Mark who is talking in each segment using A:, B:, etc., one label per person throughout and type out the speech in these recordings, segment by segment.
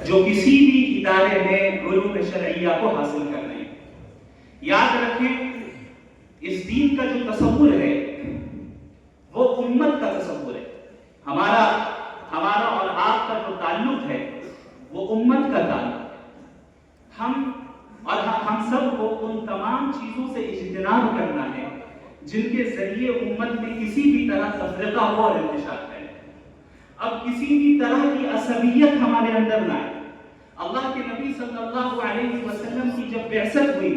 A: جو کسی بھی ادارے میں علوم شرعیہ کو حاصل کر رہے ہیں. یاد رکھیں اس دین کا جو تصور ہے وہ امت کا تصور ہے. ہمارا اور آپ کا جو تعلق ہے وہ امت کا تعلق ہے. ہم سب کو ان تمام چیزوں سے اجتناب کرنا ہے جن کے ذریعے امت میں کسی بھی طرح تفرقہ ہو اور انتشار ہے. اب کسی بھی طرح کی عصبیت ہمارے اندر نہ آئے. اللہ کے نبی صلی اللہ علیہ وسلم کی جب بعثت ہوئی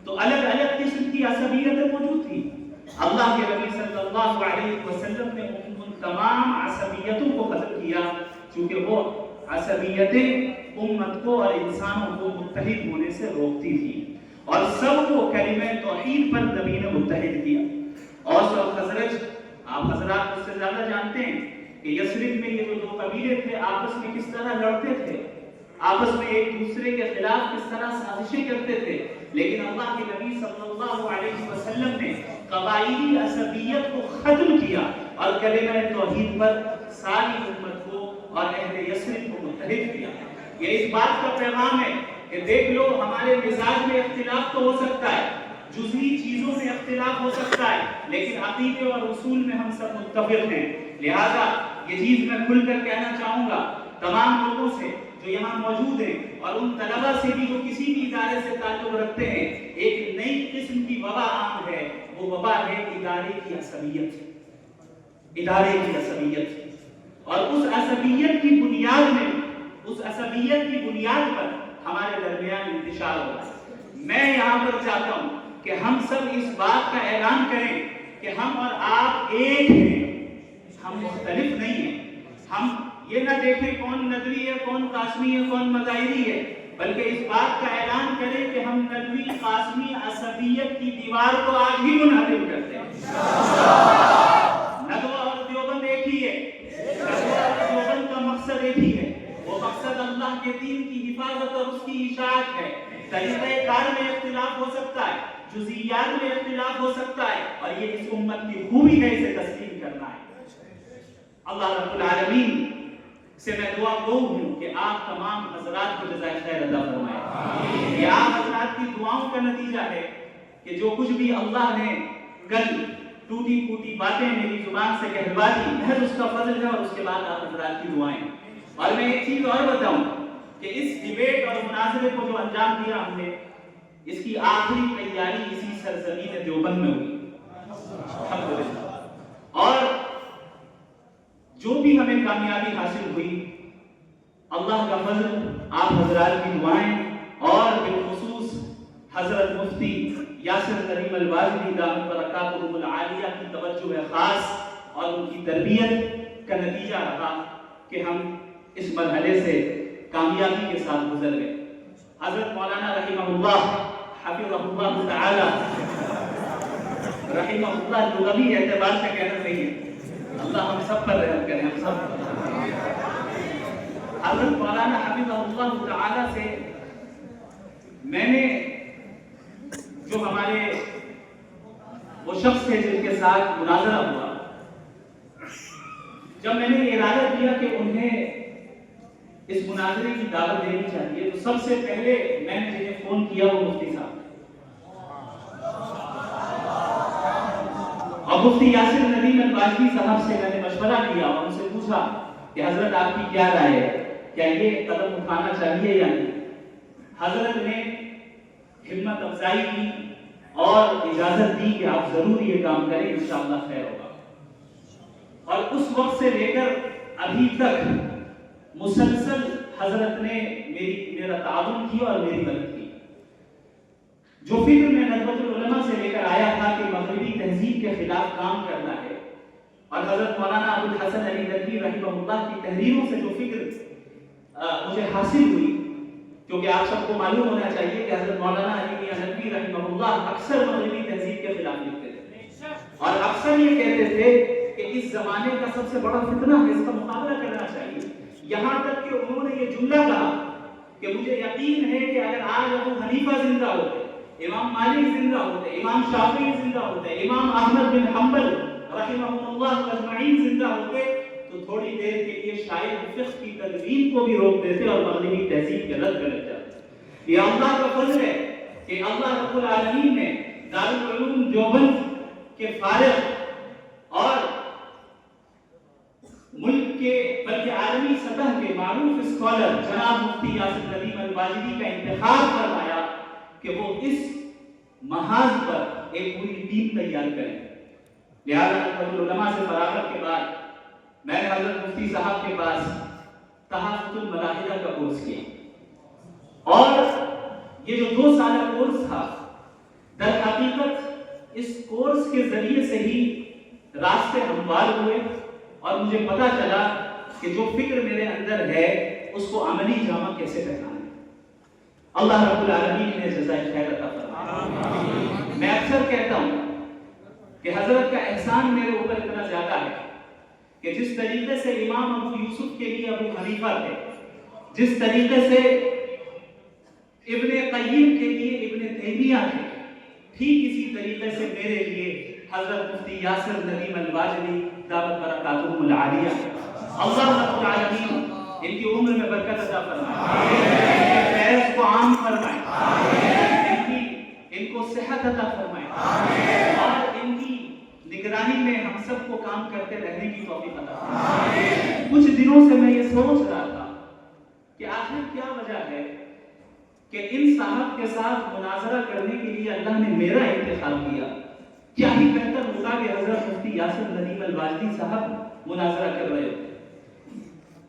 A: تو الگ الگ قسم کی عصبیتیں موجود تھی. اللہ کے نبی صلی اللہ علیہ وسلم نے ان تمام عصبیتوں کو ختم کیا چونکہ وہ عصبیتیں امت کو اور انسانوں کو متحد ہونے سے روکتی تھی اور سب کو کلمہ توحید پر نبی نے متحد کیا. اوس اور خزرج آپ حضرات اس سے زیادہ جانتے ہیں کہ یثرب میں یہ جو دو قبیلے تھے آپس میں کس طرح لڑتے تھے, آپس میں ایک دوسرے کے خلاف کس طرح سازشیں کرتے تھے. لیکن اللہ کے نبی صلی اللہ علیہ وسلم نے قبائلی عصبیت کو ختم کیا اور کلمہ توحید پر ساری امت کو اور اہل یثرب کو متحد کیا. یہ اس بات کا پیغام ہے کہ دیکھ لو ہمارے مزاج میں اختلاف تو ہو سکتا ہے, جزئی چیزوں میں اختلاف ہو سکتا ہے, لیکن عقیدے اور اصول میں ہم سب متفق ہیں. لہذا یہ چیز میں کھل کر کہنا چاہوں گا تمام لوگوں سے جو یہاں موجود ہیں اور ان طلبہ سے بھی جو کسی بھی ادارے سے تعلق رکھتے ہیں, ایک نئی قسم کی وبا عام ہے. وہ وبا ہے ادارے کی عصبیت. ادارے کی عصبیت اور اس عصبیت کی بنیاد پر ہمارے درمیان انتشار ہو رہا ہے. میں یہاں پر چاہتا ہوں کہ ہم سب اس بات کا اعلان کریں کہ ہم اور آپ ایک ہیں, ہم مختلف نہیں ہیں. ہم یہ نہ دیکھیں کون ندوی ہے, کون قاسمی ہے, کون مظاہری ہے, بلکہ اس بات کا اعلان کریں کہ ہم ندوی قاسمی عصبیت کی دیوار کو آج ہی منہدم کرتے ہیں. ندوہ اور دیوبند ایک ہی ہے. ندوہ اور دیوبند کا مقصد ایک ہی ہے. وہ مقصد اللہ کے دین کی حفاظت اور اس کی اشاعت ہے. طریقہ کار میں اختلاف ہو سکتا ہے, جزئیات میں اختلاف ہو سکتا ہے, اور یہ اس امت کی خوبی ہے, اسے تسلیم کرنا ہے. اللہ رب العالمین سے میں دعا گو ہوں کہ آپ تمام حضرات کو جزائے خیر عطا فرمائے. یہ آپ حضرات کی دعاؤں کا نتیجہ ہے کہ جو کچھ بھی اللہ نے کل ٹوٹی پھوٹی باتیں میری زبان سے کہلوا دی, محض اس کا فضل ہے, اور اس کے بعد آپ حضرات کی دعائیں. اور میں ایک چیز اور بتاؤں کہ اس ڈیبیٹ اور مناظرے کو جو انجام دیا ہم نے, اس کی آخری تیاری اسی سرزمین دیوبند میں ہوئی الحمدللہ. اور جو بھی ہمیں کامیابی حاصل ہوئی اللہ کا فضل, آپ حضرات کی دعائیں, اور بالخصوص حضرت مفتی یاسر کریم الواجدی دامت برکاتہم العالیہ کی توجہ خاص اور ان کی تربیت کا نتیجہ رہا کہ ہم اس مرحلے سے کامیابی کے ساتھ گزر گئے. حضرت مولانا رحمہ اللہ حفظہ اللہ تعالی, رحمہ اللہ لغوی اعتبار سے کہنا نہیں ہے, اللہ ہم سب پر رحم کریں, ہم سب. حضرت مولانا حفظہ اللہ تعالی سے میں نے جو ہمارے وہ شخص تھے جن کے ساتھ مناظرہ ہوا, جب میں نے ارادہ کیا کہ انہیں اس مناظرے کی دعوت دینی چاہیے, تو سب سے پہلے میں نے جنہیں فون کیا وہ مفتی صاحب اور مفتی یاسر ندیم الواجدی صاحب سے میں نے مشورہ کیا اور ان سے پوچھا کہ حضرت آپ کی کیا رائے ہے, کیا یہ قدم اٹھانا چاہیے یا نہیں. حضرت نے ہمت افزائی کی اور اجازت دی کہ آپ ضرور یہ کام کریں, انشاءاللہ خیر ہوگا. اور اس وقت سے لے کر ابھی تک مسلسل حضرت نے میرا تعاون کیا اور میری مدد کی. جو فکر میں ندوۃ العلماء سے لے کر آیا تھا کہ مغربی تہذیب کے خلاف کام کرنا ہے, اور حضرت مولانا ابو الحسن علی ندوی رحمہ اللہ کی تحریروں سے جو فکر مجھے حاصل ہوئی, کیونکہ آپ سب کو معلوم ہونا چاہیے کہ حضرت مولانا علی میاں ندوی رحمہ اللہ اکثر مغربی تہذیب کے خلاف لکھتے تھے اور اکثر یہ کہتے تھے کہ اس زمانے کا سب سے بڑا فتنہ ہے, اس کا مقابلہ کرنا چاہیے. یہاں تک کہ انہوں نے یہ جملہ کہا کہ مجھے یقین ہے کہ اگر آج ابو حنیفہ زندہ ہوتے, امام مالک زندہ ہوتے, امام شافعی زندہ ہوتے, امام احمد بن حنبل رحمہ اللہ اجمعین زندہ ہوتے, تو تھوڑی دیر کے لیے شاید فقہ کی تدوین کو بھی روک دیتے اور مغربی تہذیب کے رد میں لگ جاتے. یہ اللہ کا فضل ہے کہ اللہ رب العالمین نے دارالعلوم دیوبند کے فارغ اور ملک کے بلکہ عالمی سطح کے معروف اسکالر جناب مفتی یاسر ندیم الواجدی کا انتخاب فرمایا کہ وہ اس محاذ پر ایک پوری ٹیم تیار کریں. لہذا علماء سے فراغت کے بعد میں نے حضرت مفتی صاحب کے پاس تحفظ الملاحدہ کا کورس کیا اور یہ جو 2 سالہ کورس تھا در حقیقت اس کورس کے ذریعے سے ہی راستے ہموار ہوئے اور مجھے پتا چلا کہ جو فکر میرے اندر ہے اس کو عملی جامہ کیسے پہنانا ہے. اللہ رب العالمین نے جزائے خیر عطا فرمائے. میں اکثر کہتا ہوں کہ حضرت کا احسان میرے اوپر اتنا زیادہ ہے کہ جس طریقے سے امام ابو یوسف کے لیے ابو حنیفہ تھے, جس طریقے سے ابن قیم کے لیے ابن تیمیہ تھے, ٹھیک اسی طریقے سے میرے لیے حضرت مفتی یاسر ندیم الواجدی دامت برکاتہم العالیہ. اللہ رب العالمین ان کی عمر میں برکت عطا فرمائے, ان کے فیض کو عام فرمائے, ان کو صحت عطا فرمائے اور ان کی نگرانی میں ہم سب کو کام کرتے رہنے کی توفیق عطا فرمائے. کچھ دنوں سے میں یہ سوچ رہا تھا کہ آخر کیا وجہ ہے کہ ان صاحب کے ساتھ مناظرہ کرنے کے لیے اللہ نے میرا انتخاب کیا. کیا ہی بہتر ہوتا کہ حضرت مفتی یاسر ندیم الواجدی صاحب مناظرہ کر رہے ہوتے.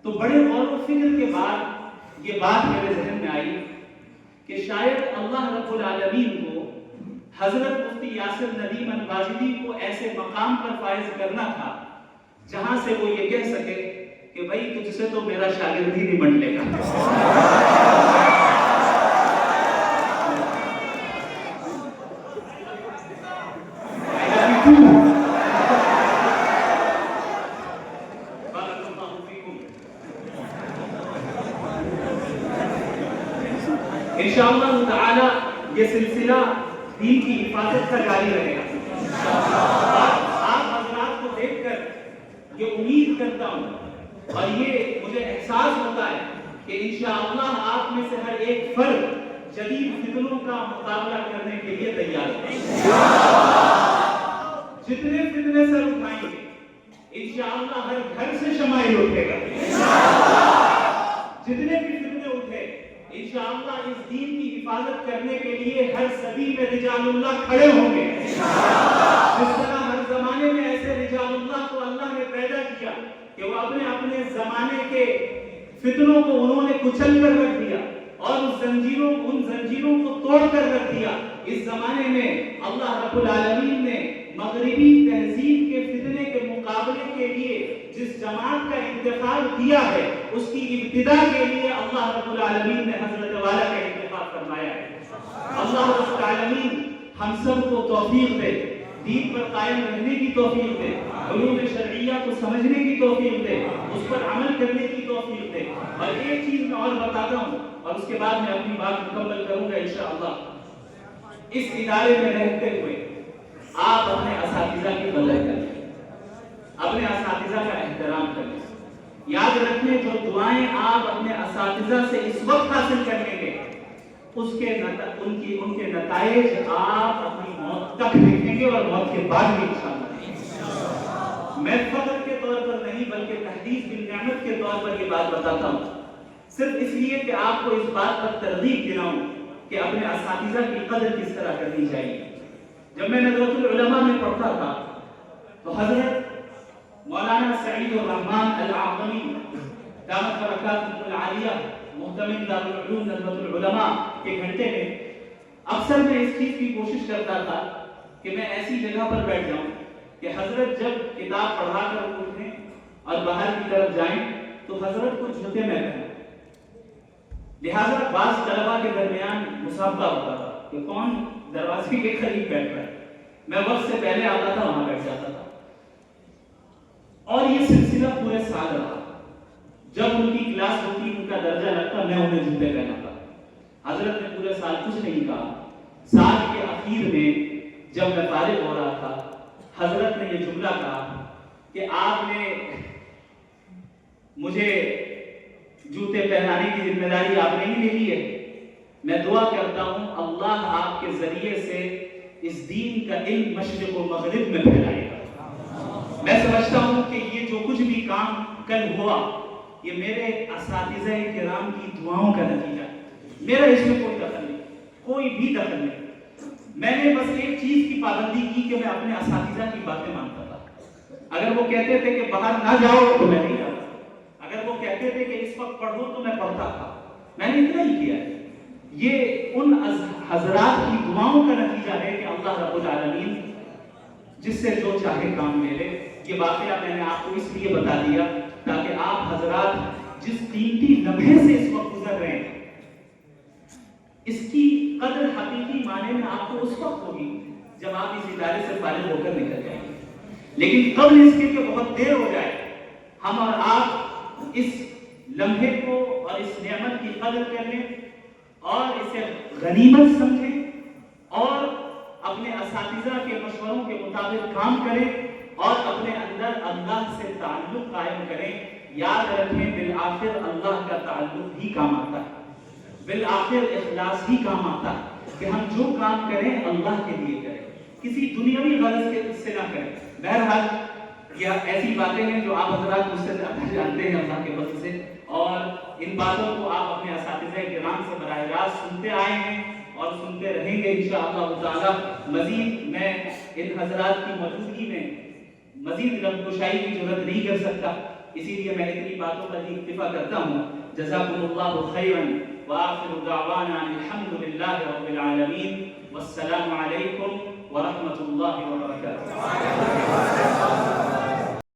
A: تو بڑے غور و فکر کے بعد یہ بات میرے ذہن میں آئی کہ شاید اللہ رب العالمین کو حضرت مفتی یاسر ندیم الواجدی کو ایسے مقام پر فائز کرنا تھا جہاں سے وہ یہ کہہ سکے کہ بھائی تجھ سے تو میرا شاگرد ہی نہیں بن لے گا. انشاءاللہ تعالی یہ سلسلہ دین کی حفاظت کا جاری رہے گا. آپ حضرات کو دیکھ کر یہ امید کرتا ہوں اور یہ مجھے احساس ہوتا ہے کہ انشاءاللہ آپ میں سے ہر ایک فرد جدید فتنوں کا مقابلہ کرنے کے لیے تیار ہے. جتنے فتنے سر اٹھائیں گے انشاءاللہ ہر گھر سے شمائل اٹھے گا. جتنے بھی فتنے اٹھے انشاءاللہ اس دین کی حفاظت کرنے کے لیے ہر صدی میں رجال اللہ کھڑے ہوں گے. جس طرح ہر زمانے میں ایسے رجال اللہ کو اللہ نے پیدا کیا کہ وہ اپنے اپنے زمانے کے فتنوں کو انہوں نے کچل کر رکھ دیا اور ان زنجیروں کو توڑ کر رکھ دیا. اس زمانے میں اللہ رب العالمین نے مغربی تہذیب کے فتنے کے مقابلے کے لیے جس جماعت کا انتخاب کیا ہے اس کی ابتدا کے لیے اللہ رب العالمین نے حضرت والا کا انتخاب فرمایا ہے. اللہ رب العالمین ہم سب کو توفیق دے, دین پر قائم رہنے کی توفیق دے, علوم شرعیہ کو سمجھنے کی توفیق دے, اس پر عمل کرنے کی توفیق دے. اور ایک چیز میں اور بتاتا ہوں اور اس کے بعد میں اپنی بات مکمل کروں گا انشاءاللہ. اس ادارے میں رہتے ہوئے آپ اپنے اساتذہ کی قدر کریں, اپنے اساتذہ کا احترام کریں. یاد رکھیں جو دعائیں آپ اپنے اساتذہ سے اس وقت حاصل کریں گے ان کے نتائج آپ اپنی موت تک دیکھیں گے اور موت کے بعد بھی انشاءاللہ. میں فخر کے طور پر نہیں بلکہ تحدیث بالنعمت کے طور پر یہ بات بتاتا ہوں, صرف اس لیے کہ آپ کو اس بات پر ترغیب دلاؤں کہ اپنے اساتذہ کی قدر کس طرح کرنی چاہیے. جب میں ندوۃ العلماء میں پڑھتا تھا تو حضرت مولانا سعید الرحمن العظمی دامت برکاتہم العالیہ محتمل دارالعلوم ندوۃ العلماء کے گھنٹے میں اکثر میں اس چیز کی کوشش کرتا تھا کہ میں ایسی جگہ پر بیٹھ جاؤں کہ حضرت جب کتاب پڑھا کر اٹھیں اور باہر کی طرف جائیں تو حضرت کو جوتے میں پہنیں. لہذا بعض طلباء کے درمیان مسابقہ ہوتا تھا کہ کون دروازے کے قریب بیٹھ رہا ہے. میں وقت سے پہلے آتا تھا, وہاں بیٹھ جاتا تھا اور یہ سلسلہ پورے سال رہا. جب ان کی کلاس ہوتی, ان کا درجہ لگتا, میں انہیں جوتے پہناتا. حضرت نے پورے سال کچھ نہیں کہا. سال کے اخیر میں جب میں فارغ ہو رہا تھا حضرت نے یہ جملہ کہا کہ آپ نے مجھے جوتے پہنانے کی ذمہ داری آپ نے ہی لے لی ہے. میں دعا کرتا ہوں اللہ آپ کے ذریعے سے اس دین کا علم مشرق و مغرب میں پھیلائے گا. میں سمجھتا ہوں کہ یہ جو کچھ بھی کام کل ہوا یہ میرے اساتذہ کرام کی دعاؤں کا نتیجہ ہے. میرا اس میں کوئی دخل نہیں, کوئی بھی دخل نہیں. میں نے بس ایک چیز کی پابندی کی کہ میں اپنے اساتذہ کی باتیں مانتا تھا. اگر وہ کہتے تھے کہ باہر نہ جاؤ تو میں نہیں جاتا. اگر وہ کہتے تھے کہ اس وقت پڑھو تو میں پڑھتا تھا. میں نے اتنا ہی کیا ہے. یہ ان حضرات کی دعاؤں کا نتیجہ ہے کہ اللہ رب العالمین جس سے جو چاہے کام لے لے. یہ واقعہ میں نے آپ کو اس لیے بتا دیا تاکہ آپ حضرات جس قیمتی لمحے سے اس وقت گزر رہے ہیں اس کی قدر حقیقی معنی میں آپ کو اس وقت ہوگی جب آپ اس ادارے سے فارغ ہو کر نکل جائیں گے. لیکن قبل اس کے کہ بہت دیر ہو جائے ہم اور آپ اس لمحے کو اور اس نعمت کی قدر کر لیں اور اسے غنیمت سمجھیں اور اپنے اساتذہ کے مشوروں کے مطابق کام کریں اور اپنے اندر اللہ سے تعلق قائم کریں. یاد رکھیں بالآخر اللہ کا تعلق ہی کام آتا ہے, بالآخر اخلاص ہی کام آتا ہے کہ ہم جو کام کریں اللہ کے لیے کریں, کسی دنیاوی غرض کے سے نہ کریں. بہرحال یہ ایسی باتیں ہیں جو آپ حضرات مجھ سے زیادہ جانتے ہیں اللہ کے فضل سے, اور ان باتوں کو آپ اپنے اساتذہ کرام سے براہ راست سنتے آئے ہیں اور سنتے رہیں گے انشاءاللہ تعالی. مزید میں ان حضرات کی موجودگی میں مزید رب کشائی کی ضرورت نہیں کر سکتا, اسی لیے میں اتنی باتوں پر ہی اکتفا کرتا ہوں. جزاکم اللہ خیرا وآخر دعوانا الحمد للہ رب العالمین والسلام علیکم ورحمۃ اللہ وبرکاتہ.